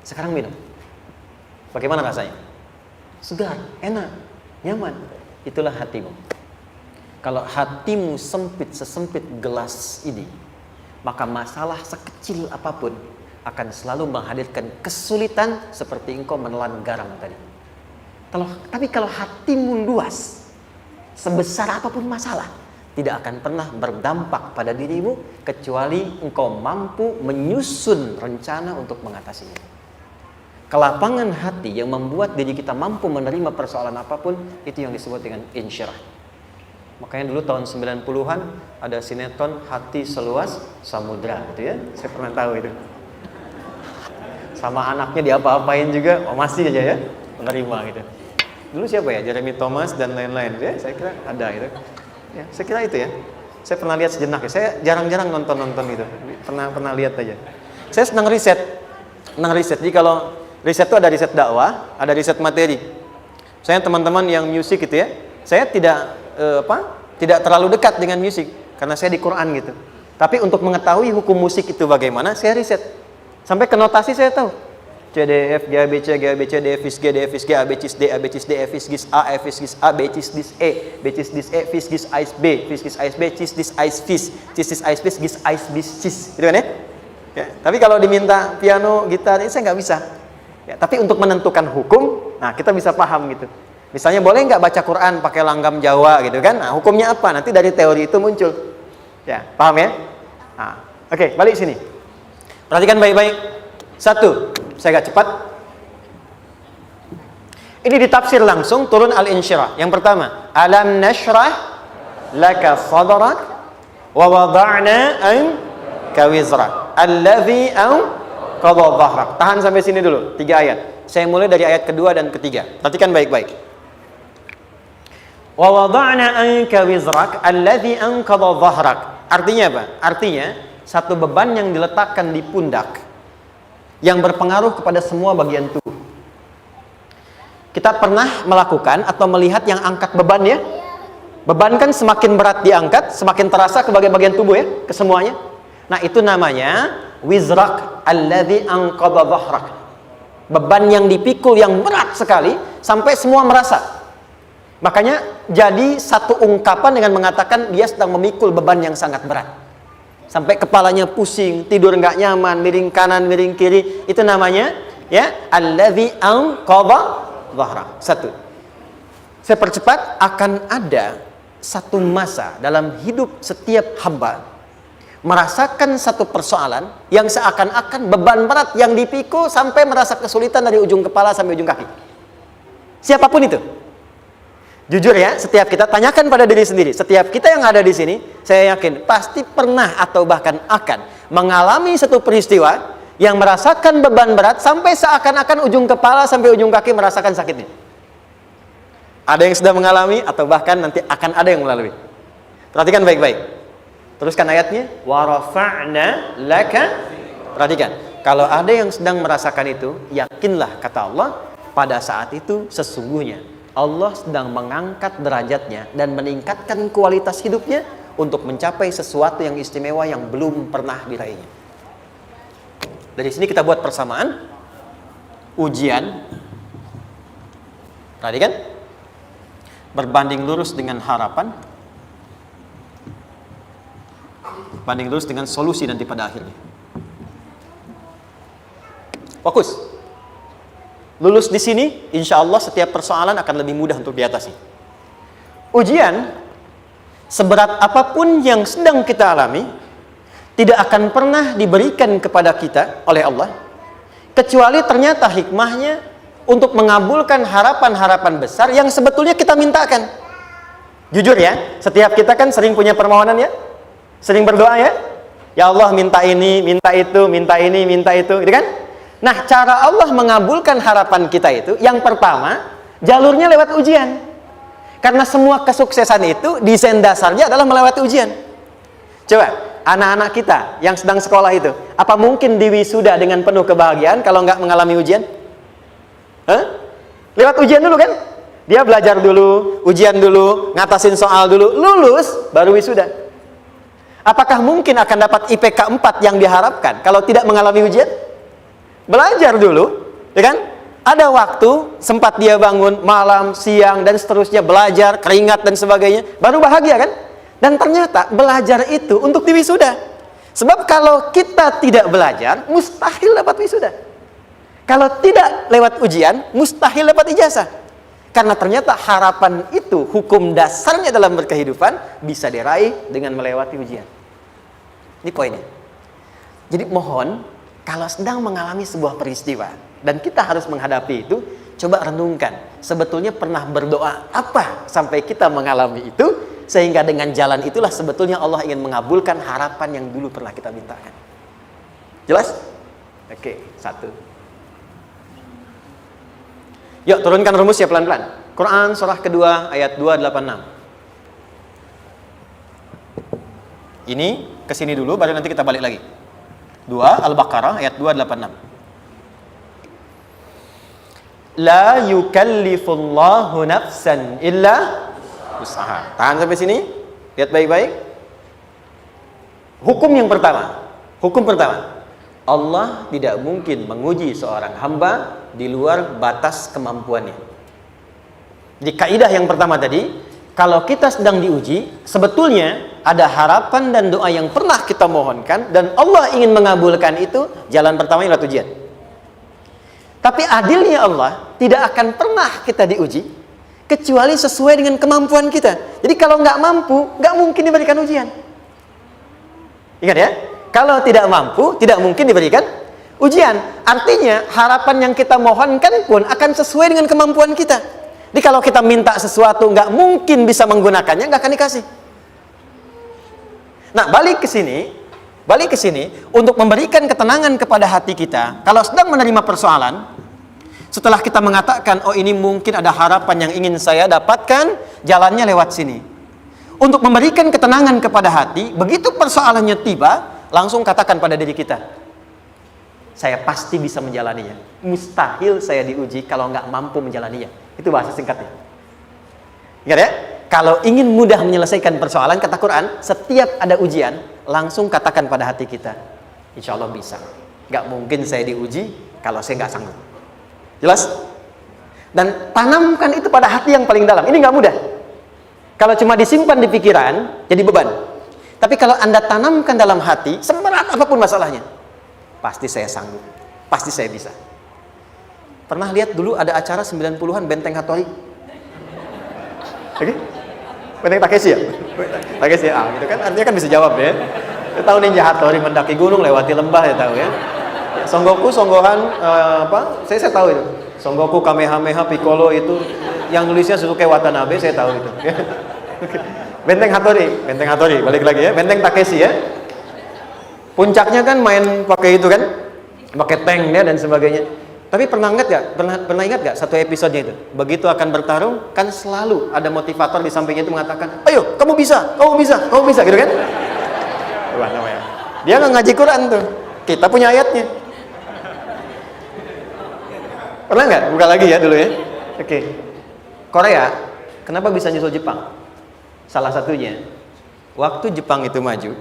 Sekarang minum. Bagaimana rasanya? Segar, enak, nyaman. Itulah hatimu. Kalau hatimu sempit sesempit gelas ini, maka masalah sekecil apapun akan selalu menghadirkan kesulitan seperti engkau menelan garam tadi. Tapi kalau hatimu luas, sebesar apapun masalah, tidak akan pernah berdampak pada dirimu kecuali engkau mampu menyusun rencana untuk mengatasinya. Kelapangan hati yang membuat diri kita mampu menerima persoalan apapun, itu yang disebut dengan insyirah. Makanya dulu tahun 90-an ada sinetron Hati Seluas Samudra gitu ya. Saya pernah tahu itu. Sama anaknya diapa-apain juga, masih aja ya menerima gitu. Dulu siapa ya? Jeremy Thomas dan lain-lain ya. Saya kira ada itu. Ya, saya kira itu ya. Saya pernah lihat sejenak ya. Saya jarang-jarang nonton itu. Pernah lihat aja. Saya senang riset. Jadi kalau riset itu ada riset dakwah, ada riset materi. Saya teman-teman yang musik gitu ya. Saya tidak terlalu dekat dengan musik karena saya di Quran gitu. Tapi untuk mengetahui hukum musik itu bagaimana, saya riset. Sampai ke notasi saya tahu. C, D, F, G, A, B, C, G, A, B, C, D, F, G, D, F, G, A, B, C, D, A, B, C, D, F, G, A, F, G, A, B, C, D, E, B, C, D, E, F, G, A, B, F, G, A, B, C, D, A, F, C, D, A, B, G, A, B, C, gitu kan ya? Ya, tapi kalau diminta piano, gitar, ini saya nggak bisa. Ya, tapi untuk menentukan hukum, nah kita bisa paham gitu. Misalnya boleh nggak baca Quran pakai langgam Jawa gitu kan? Nah, hukumnya apa? Nanti dari teori itu muncul. Ya, paham ya? Nah, oke, balik sini. Perhatikan baik-baik. 1, saya agak cepat. Ini ditafsir langsung turun Al-Insyirah. Yang pertama, alam nashrah laka sadrak wa wada'na anka wizrak alladhi anqadha dhahrak. Tahan sampai sini dulu, 3 ayat. Saya mulai dari ayat kedua dan ketiga. Perhatikan baik-baik. Wa wada'na anka wizrak alladhi anqadha dhahrak. Artinya apa? Artinya satu beban yang diletakkan di pundak yang berpengaruh kepada semua bagian tubuh. Kita pernah melakukan atau melihat yang angkat beban ya? Beban kan semakin berat diangkat, semakin terasa ke bagian-bagian tubuh ya, ke semuanya. Nah, itu namanya wizrak alladzi anqadha dhahrak. Beban yang dipikul yang berat sekali sampai semua merasa. Makanya jadi satu ungkapan dengan mengatakan dia sedang memikul beban yang sangat berat. Sampai kepalanya pusing, tidur nggak nyaman, miring kanan, miring kiri. Itu namanya ya alladzi anqadha dhahrak. 1. Saya percepat, akan ada satu masa dalam hidup setiap hamba merasakan satu persoalan yang seakan-akan beban berat yang dipikul sampai merasa kesulitan dari ujung kepala sampai ujung kaki. Siapapun itu. Jujur ya, setiap kita tanyakan pada diri sendiri. Setiap kita yang ada di sini, saya yakin pasti pernah atau bahkan akan mengalami satu peristiwa yang merasakan beban berat sampai seakan-akan ujung kepala sampai ujung kaki merasakan sakitnya. Ada yang sudah mengalami atau bahkan nanti akan ada yang melalui. Perhatikan baik-baik. Teruskan ayatnya. Wa rafa'na laka. Perhatikan. Kalau ada yang sedang merasakan itu, yakinlah kata Allah, pada saat itu sesungguhnya Allah sedang mengangkat derajatnya dan meningkatkan kualitas hidupnya untuk mencapai sesuatu yang istimewa yang belum pernah diraihnya. Dari sini kita buat persamaan. Ujian. Perhatikan. berbanding lurus dengan harapan, banding lurus dengan solusi nanti pada akhirnya. Fokus. Lulus di sini, insya Allah setiap persoalan akan lebih mudah untuk diatasi. Ujian, seberat apapun yang sedang kita alami, tidak akan pernah diberikan kepada kita oleh Allah, kecuali ternyata hikmahnya untuk mengabulkan harapan-harapan besar yang sebetulnya kita mintakan. Jujur ya, setiap kita kan sering punya permohonan ya, sering berdoa ya, ya Allah minta ini, minta itu, minta ini, minta itu, gitu kan? Nah, cara Allah mengabulkan harapan kita itu, yang pertama, jalurnya lewat ujian. Karena semua kesuksesan itu, desain dasarnya adalah melewati ujian. Coba, anak-anak kita yang sedang sekolah itu, apa mungkin di wisuda dengan penuh kebahagiaan kalau nggak mengalami ujian? Lewat ujian dulu kan? Dia belajar dulu, ujian dulu, ngatasin soal dulu, lulus, baru wisuda. Apakah mungkin akan dapat IPK 4 yang diharapkan kalau tidak mengalami ujian? Belajar dulu, ya kan? Ada waktu, sempat dia bangun malam, siang, dan seterusnya, belajar, keringat, dan sebagainya, baru bahagia kan? Dan ternyata belajar itu untuk di wisuda. Sebab kalau kita tidak belajar, mustahil dapat wisuda. Kalau tidak lewat ujian, mustahil dapat ijazah. Karena ternyata harapan itu, hukum dasarnya dalam berkehidupan, bisa diraih dengan melewati ujian. Ini poinnya. Jadi mohon, kalau sedang mengalami sebuah peristiwa, dan kita harus menghadapi itu, coba renungkan, sebetulnya pernah berdoa apa sampai kita mengalami itu, sehingga dengan jalan itulah sebetulnya Allah ingin mengabulkan harapan yang dulu pernah kita mintakan. Jelas? Oke, satu. Yuk, turunkan rumusnya pelan-pelan. Quran surah kedua ayat 286. Ini kesini dulu, baru nanti kita balik lagi. 2 Al-Baqarah ayat 286. La yukallifullahu nafsan illa usaha. Tahan sampai sini. Lihat baik-baik. Hukum yang pertama. Hukum pertama. Allah tidak mungkin menguji seorang hamba di luar batas kemampuannya. Jadi kaidah yang pertama tadi, kalau kita sedang diuji, sebetulnya ada harapan dan doa yang pernah kita mohonkan dan Allah ingin mengabulkan itu, jalan pertamanya lewat ujian. Tapi adilnya Allah, tidak akan pernah kita diuji kecuali sesuai dengan kemampuan kita. Jadi kalau nggak mampu, nggak mungkin diberikan ujian. Ingat ya, kalau tidak mampu, tidak mungkin diberikan ujian. Artinya harapan yang kita mohonkan pun akan sesuai dengan kemampuan kita. Jadi kalau kita minta sesuatu nggak mungkin bisa menggunakannya, nggak akan dikasih. Nah, balik ke sini untuk memberikan ketenangan kepada hati kita. Kalau sedang menerima persoalan, setelah kita mengatakan, oh ini mungkin ada harapan yang ingin saya dapatkan, jalannya lewat sini. Untuk memberikan ketenangan kepada hati, begitu persoalannya tiba, langsung katakan pada diri kita, saya pasti bisa menjalaninya. Mustahil saya diuji kalau nggak mampu menjalaninya. Itu bahasa singkatnya. Ingat ya, kalau ingin mudah menyelesaikan persoalan, kata Quran, setiap ada ujian, langsung katakan pada hati kita, insya Allah bisa. Nggak mungkin saya diuji kalau saya nggak sanggup. Jelas? Dan tanamkan itu pada hati yang paling dalam. Ini nggak mudah. Kalau cuma disimpan di pikiran, jadi beban. Tapi kalau Anda tanamkan dalam hati, seberat apapun masalahnya, pasti saya sanggup, pasti saya bisa. Pernah lihat dulu ada acara 90-an Benteng Hattori? Oke? Benteng Takeshi ya? Takeshi ya? Gitu kan, artinya kan bisa jawab ya. Kita tahu Ninja Hattori mendaki gunung, lewati lembah, ya tahu ya. Songgoku, Songgohan, apa? Saya tahu itu. Songgoku, Kamehameha, Piccolo itu, yang nulisnya Suzuki Watanabe, saya tahu itu. Benteng Hattori, balik lagi ya. Benteng Takeshi ya. Puncaknya kan main pakai itu kan, pakai tanknya dan sebagainya. Tapi pernah ingat gak satu episodenya itu? Begitu akan bertarung, kan selalu ada motivator di sampingnya itu mengatakan, ayo, kamu bisa, gitu kan? Wah, namanya. Dia nggak ngaji Quran tuh. Kita punya ayatnya. Pernah nggak? Buka lagi ya dulu ya. Oke. Korea, kenapa bisa nyusul Jepang? Salah satunya, waktu Jepang itu maju,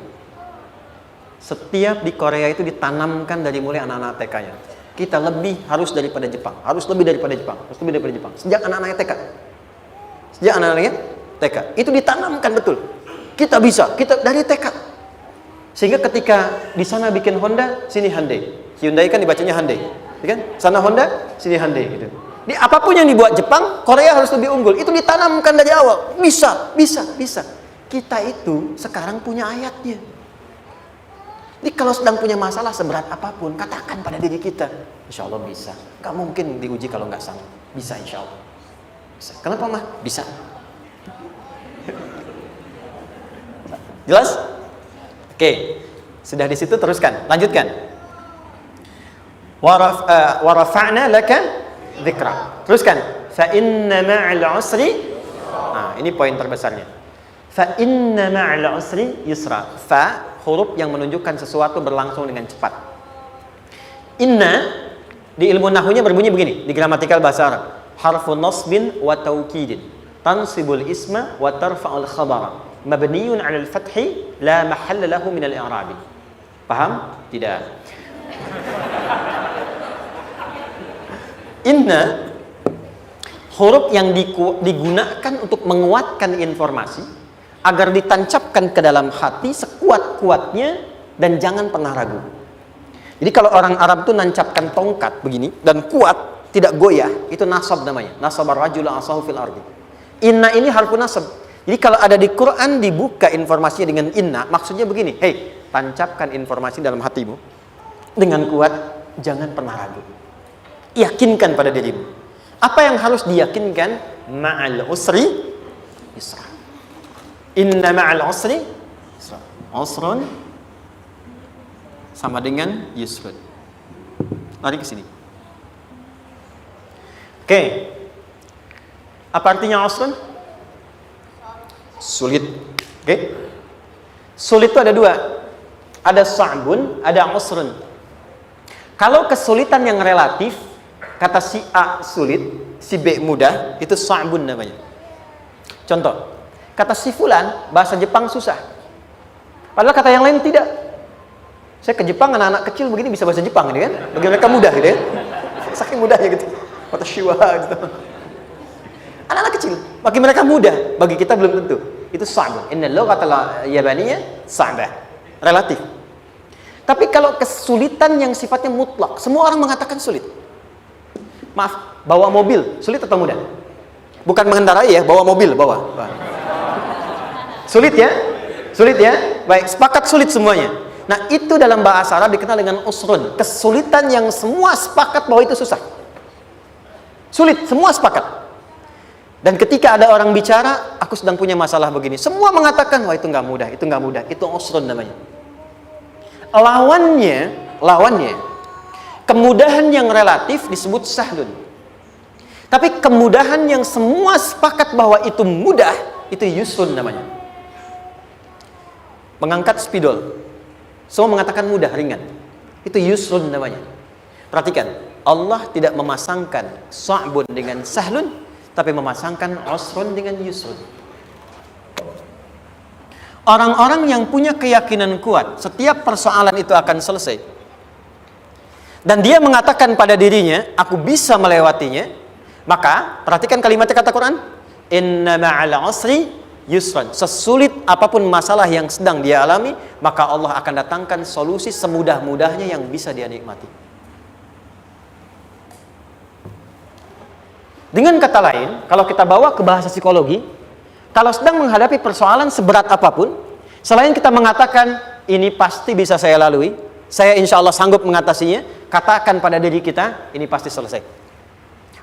setiap di Korea itu ditanamkan dari mulai anak-anak TK-nya. Kita harus lebih daripada Jepang. Sejak anak-anak TK. Sejak anak-anaknya TK. Itu ditanamkan betul. Kita bisa, kita dari TK. Sehingga ketika di sana bikin Honda, sini Hyundai. Hyundai kan dibacanya Hyundai. Ya kan? Sana Honda, sini Hyundai gitu. Di apapun yang dibuat Jepang, Korea harus lebih unggul. Itu ditanamkan dari awal. Bisa, bisa, bisa. Kita itu sekarang punya ayatnya. Jadi kalau sedang punya masalah seberat apapun, katakan pada diri kita, insya Allah bisa. Gak mungkin diuji kalau nggak sanggup. Bisa insya Allah. Bisa. Kenapa mah? Bisa. Jelas? Oke. Sudah di situ teruskan. Lanjutkan. Warafa'na laka dzikra. Teruskan. Fa inna ma'al usri. Nah, ini poin terbesarnya. Fa inna ma'al usri yusra. Fa huruf yang menunjukkan sesuatu berlangsung dengan cepat. Inna di ilmu nahwunya berbunyi begini, di gramatikal bahasa Arab. Harfun nasbin wa taukidin. Tansibul isma wa tarfa'ul khabara. Mabniyun 'alal fathi la mahalla lahu min al-i'rabi. Paham? Tidak. Inna huruf yang digunakan untuk menguatkan informasi agar ditancapkan ke dalam hati sekuat-kuatnya dan jangan pernah ragu. Jadi kalau orang Arab itu nancapkan tongkat begini dan kuat, tidak goyah, itu nasab namanya. Nasabar rajul asahu fil ardi. Inna ini harfu nasab. Jadi kalau ada di Quran dibuka informasinya dengan inna, maksudnya begini, hei, tancapkan informasi dalam hatimu dengan kuat, jangan pernah ragu. Yakinkan pada dirimu. Apa yang harus diyakinkan? Ma'al usri yusra. Inna ma'al usri yusra. Usrun sama dengan yusrun. Lari ke sini. Oke. Apa artinya usrun? Sulit. Oke. Sulit itu ada dua. Ada sa'bun, ada usrun. Kalau kesulitan yang relatif, kata si A sulit, si B mudah, itu sa'bun namanya. Contoh, kata si fulan, bahasa Jepang susah. Padahal kata yang lain tidak. Saya ke Jepang, anak-anak kecil begini bisa bahasa Jepang ini kan? Bagi mereka mudah gitu ya. Saking mudahnya gitu. Kata shiwa gitu. Anak-anak kecil, bagi mereka mudah, bagi kita belum tentu. Itu sa'bun. Innal lughatal yabaniyah sa'bah. Relatif. Tapi kalau kesulitan yang sifatnya mutlak, semua orang mengatakan sulit. Maaf, bawa mobil sulit atau mudah? Bukan mengendarai ya, bawa mobil, bawa. Sulit ya? Sulit ya? Baik, sepakat sulit semuanya. Nah, itu dalam bahasa Arab dikenal dengan usrun. Kesulitan yang semua sepakat bahwa itu susah. Sulit, semua sepakat. Dan ketika ada orang bicara, aku sedang punya masalah begini, semua mengatakan, wah itu nggak mudah, itu nggak mudah, itu usrun namanya. Lawannya, kemudahan yang relatif disebut sahlun. Tapi kemudahan yang semua sepakat bahwa itu mudah, itu yusrun namanya. Mengangkat spidol, semua mengatakan mudah, ringan, itu yusrun namanya. Perhatikan, Allah tidak memasangkan sa'bun dengan sahlun, tapi memasangkan usrun dengan yusrun. Orang-orang yang punya keyakinan kuat, setiap persoalan itu akan selesai. Dan dia mengatakan pada dirinya, aku bisa melewatinya. Maka, perhatikan kalimatnya kata Quran, inna ma'al usri yusran. Sesulit apapun masalah yang sedang dia alami, maka Allah akan datangkan solusi semudah-mudahnya yang bisa dia nikmati. Dengan kata lain, kalau kita bawa ke bahasa psikologi, kalau sedang menghadapi persoalan seberat apapun, selain kita mengatakan, ini pasti bisa saya lalui, saya insya Allah sanggup mengatasinya, katakan pada diri kita, ini pasti selesai.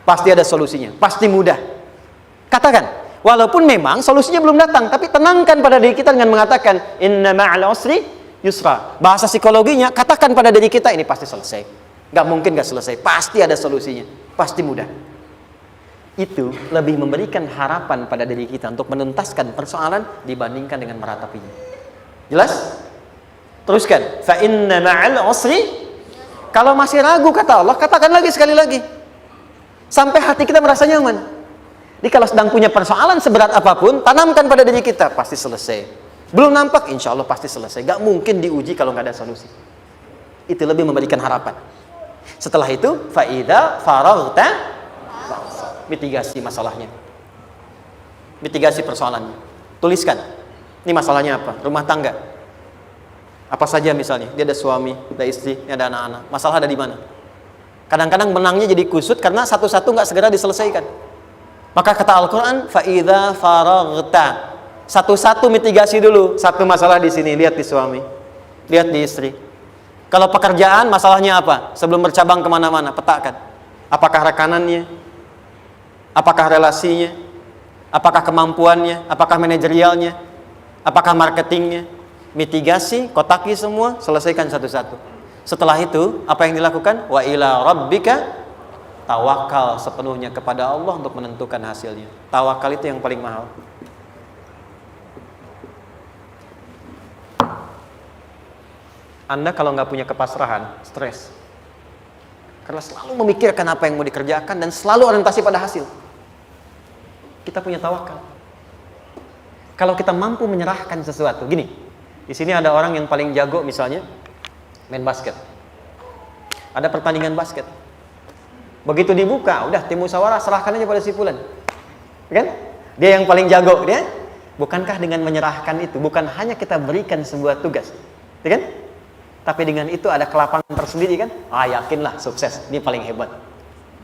Pasti ada solusinya, pasti mudah. Katakan, walaupun memang solusinya belum datang, tapi tenangkan pada diri kita dengan mengatakan, inna ma'al usri yusra. Bahasa psikologinya, katakan pada diri kita, ini pasti selesai. Gak mungkin gak selesai, pasti ada solusinya, pasti mudah. Itu lebih memberikan harapan pada diri kita untuk menuntaskan persoalan dibandingkan dengan meratapinya. Jelas? Teruskan. Fa inna ma'al usri. Kalau masih ragu kata Allah, katakan lagi sekali lagi. Sampai hati kita merasa nyaman. Jadi kalau sedang punya persoalan seberat apapun, tanamkan pada diri kita, pasti selesai. Belum nampak, insya Allah pasti selesai. Gak mungkin diuji kalau gak ada solusi. Itu lebih memberikan harapan. Setelah itu, fa idza faraghta, mitigasi masalahnya. mitigasi persoalannya. Tuliskan. Ini masalahnya apa? Rumah tangga. Apa saja misalnya, dia ada suami, ada istri, ada anak-anak. Masalah ada di mana? Kadang-kadang benangnya jadi kusut karena satu-satu nggak segera diselesaikan. Maka kata Al-Quran, فَإِذَا فَرَغْتَ, satu-satu mitigasi dulu. Satu masalah di sini, lihat di suami, lihat di istri. Kalau pekerjaan, masalahnya apa? Sebelum bercabang kemana-mana, petakan. Apakah rekanannya? Apakah relasinya? Apakah kemampuannya? Apakah manajerialnya? Apakah marketingnya? Mitigasi, kotaki semua, selesaikan satu-satu. Setelah itu, apa yang dilakukan? Wa ila rabbika, tawakal sepenuhnya kepada Allah untuk menentukan hasilnya. Tawakal itu yang paling mahal. Anda kalau nggak punya kepasrahan, stres. Karena selalu memikirkan apa yang mau dikerjakan dan selalu orientasi pada hasil. Kita punya tawakal. Kalau kita mampu menyerahkan sesuatu, gini, di sini ada orang yang paling jago misalnya main basket. Ada pertandingan basket. Begitu dibuka, udah tim musyawarah serahkan aja pada si fulan. Kan? Dia yang paling jago, dia. Bukankah dengan menyerahkan itu bukan hanya kita berikan sebuah tugas, ya kan? Tapi dengan itu ada kelapangan tersendiri kan? Yakinlah sukses, ini paling hebat.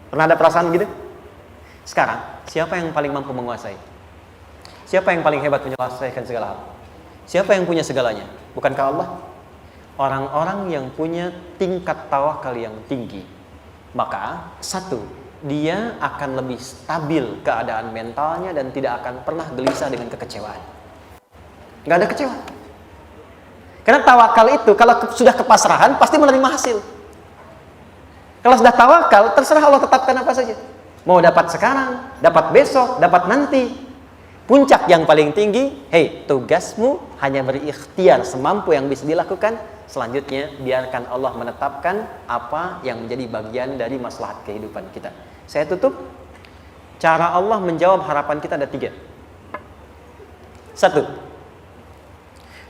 Pernah ada perasaan gitu? Sekarang, siapa yang paling mampu menguasai? Siapa yang paling hebat menyelesaikan segala hal? Siapa yang punya segalanya? Bukankah Allah? Orang-orang yang punya tingkat tawakal yang tinggi, maka satu, dia akan lebih stabil keadaan mentalnya dan tidak akan pernah gelisah dengan kekecewaan. Gak ada kecewa. Karena tawakal itu kalau sudah kepasrahan pasti menerima hasil. Kalau sudah tawakal, terserah Allah tetapkan apa saja. Mau dapat sekarang, dapat besok, dapat nanti. Puncak yang paling tinggi, tugasmu hanya berikhtiar semampu yang bisa dilakukan. Selanjutnya, biarkan Allah menetapkan apa yang menjadi bagian dari maslahat kehidupan kita. Saya tutup. Cara Allah menjawab harapan kita ada 3. 1.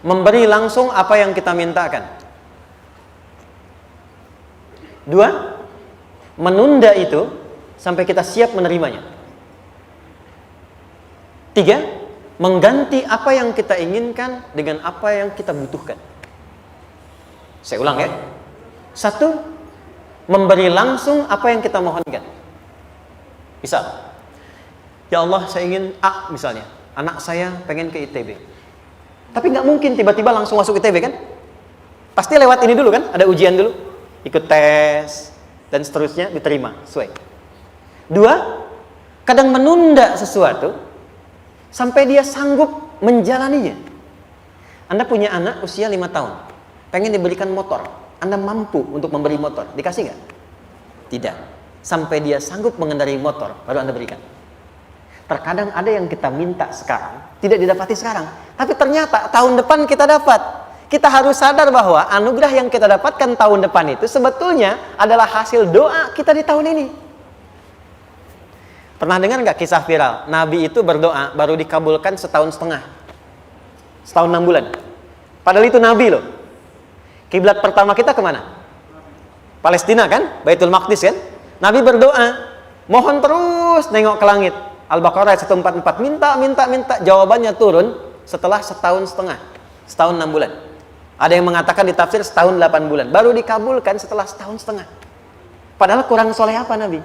Memberi langsung apa yang kita mintakan. 2. Menunda itu sampai kita siap menerimanya. 3. Mengganti apa yang kita inginkan dengan apa yang kita butuhkan. Saya ulang ya. 1. Memberi langsung apa yang kita mohonkan. Misal, ya Allah saya ingin A misalnya, anak saya pengen ke ITB. Tapi nggak mungkin tiba-tiba langsung masuk ITB kan? Pasti lewat ini dulu kan? Ada ujian dulu, ikut tes dan seterusnya diterima sesuai. 2. Kadang menunda sesuatu sampai dia sanggup menjalaninya. Anda punya anak usia 5 tahun, pengen diberikan motor. Anda mampu untuk memberi motor, dikasih nggak? Tidak. Sampai dia sanggup mengendarai motor, baru Anda berikan. Terkadang ada yang kita minta sekarang, tidak didapati sekarang. Tapi ternyata tahun depan kita dapat. Kita harus sadar bahwa anugerah yang kita dapatkan tahun depan itu sebetulnya adalah hasil doa kita di tahun ini. Pernah dengar nggak kisah viral? Nabi itu berdoa baru dikabulkan setahun setengah. Setahun 6 bulan. Padahal itu Nabi loh. Kiblat pertama kita kemana? Palestina kan? Baitul Maqdis kan? Nabi berdoa, mohon terus nengok ke langit. Al-Baqarah 144, minta. Jawabannya turun setelah setahun setengah. Setahun 6 bulan. Ada yang mengatakan di tafsir setahun 8 bulan. Baru dikabulkan setelah setahun setengah. Padahal kurang soleh apa Nabi?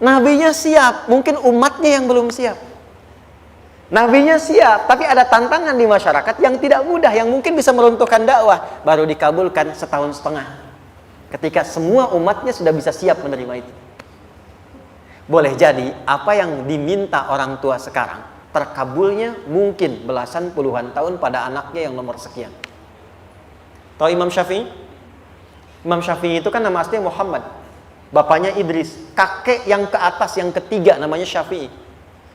Nabinya siap, mungkin umatnya yang belum siap. Nabinya siap, tapi ada tantangan di masyarakat yang tidak mudah, yang mungkin bisa meruntuhkan dakwah. Baru dikabulkan setahun setengah. Ketika semua umatnya sudah bisa siap menerima itu. Boleh jadi apa yang diminta orang tua sekarang, terkabulnya mungkin belasan puluhan tahun pada anaknya yang nomor sekian. Tahu Imam Syafi'i? Imam Syafi'i itu kan nama aslinya Muhammad. Bapaknya Idris, kakek yang ke atas yang ketiga namanya Syafi'i.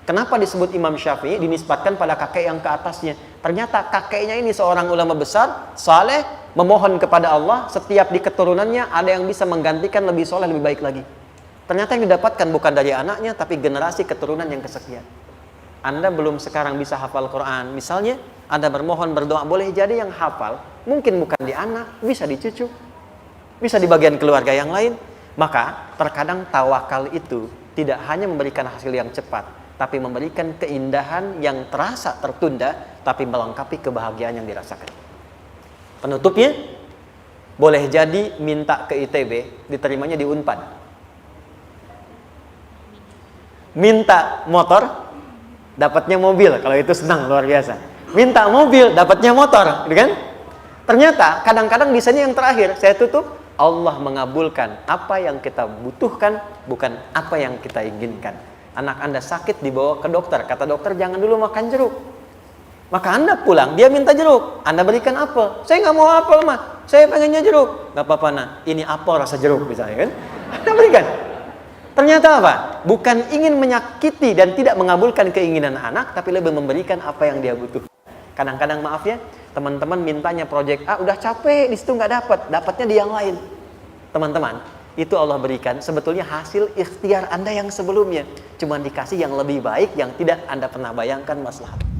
Kenapa disebut Imam Syafi'i? Dinisbatkan pada kakek yang ke atasnya. Ternyata kakeknya ini seorang ulama besar, saleh, memohon kepada Allah. Setiap di keturunannya ada yang bisa menggantikan lebih soleh, lebih baik lagi. Ternyata yang didapatkan bukan dari anaknya, tapi generasi keturunan yang kesekian. Anda belum sekarang bisa hafal Quran. Misalnya, Anda bermohon, berdoa, boleh jadi yang hafal, mungkin bukan di anak, bisa di cucu, bisa di bagian keluarga yang lain. Maka terkadang tawakal itu tidak hanya memberikan hasil yang cepat, tapi memberikan keindahan yang terasa tertunda, tapi melengkapi kebahagiaan yang dirasakan. Penutupnya, boleh jadi minta ke ITB, diterimanya di Unpad. Minta motor, dapatnya mobil, kalau itu senang luar biasa. Minta mobil, dapatnya motor, gitu kan? Ternyata kadang-kadang di sini yang terakhir, saya tutup, Allah mengabulkan apa yang kita butuhkan, bukan apa yang kita inginkan. Anak Anda sakit, dibawa ke dokter, kata dokter jangan dulu makan jeruk. Maka Anda pulang, dia minta jeruk, Anda berikan apel. Saya nggak mau apel mah, saya pengennya jeruk. Nggak apa-apa nak, ini apel rasa jeruk misalnya kan. Anda berikan. Ternyata apa? Bukan ingin menyakiti dan tidak mengabulkan keinginan anak, tapi lebih memberikan apa yang dia butuh. Kadang-kadang maaf ya, teman-teman mintanya proyek A, udah capek di situ nggak dapat, dapatnya di yang lain. Teman-teman, itu Allah berikan sebetulnya hasil ikhtiar Anda yang sebelumnya, cuma dikasih yang lebih baik yang tidak Anda pernah bayangkan maslahat.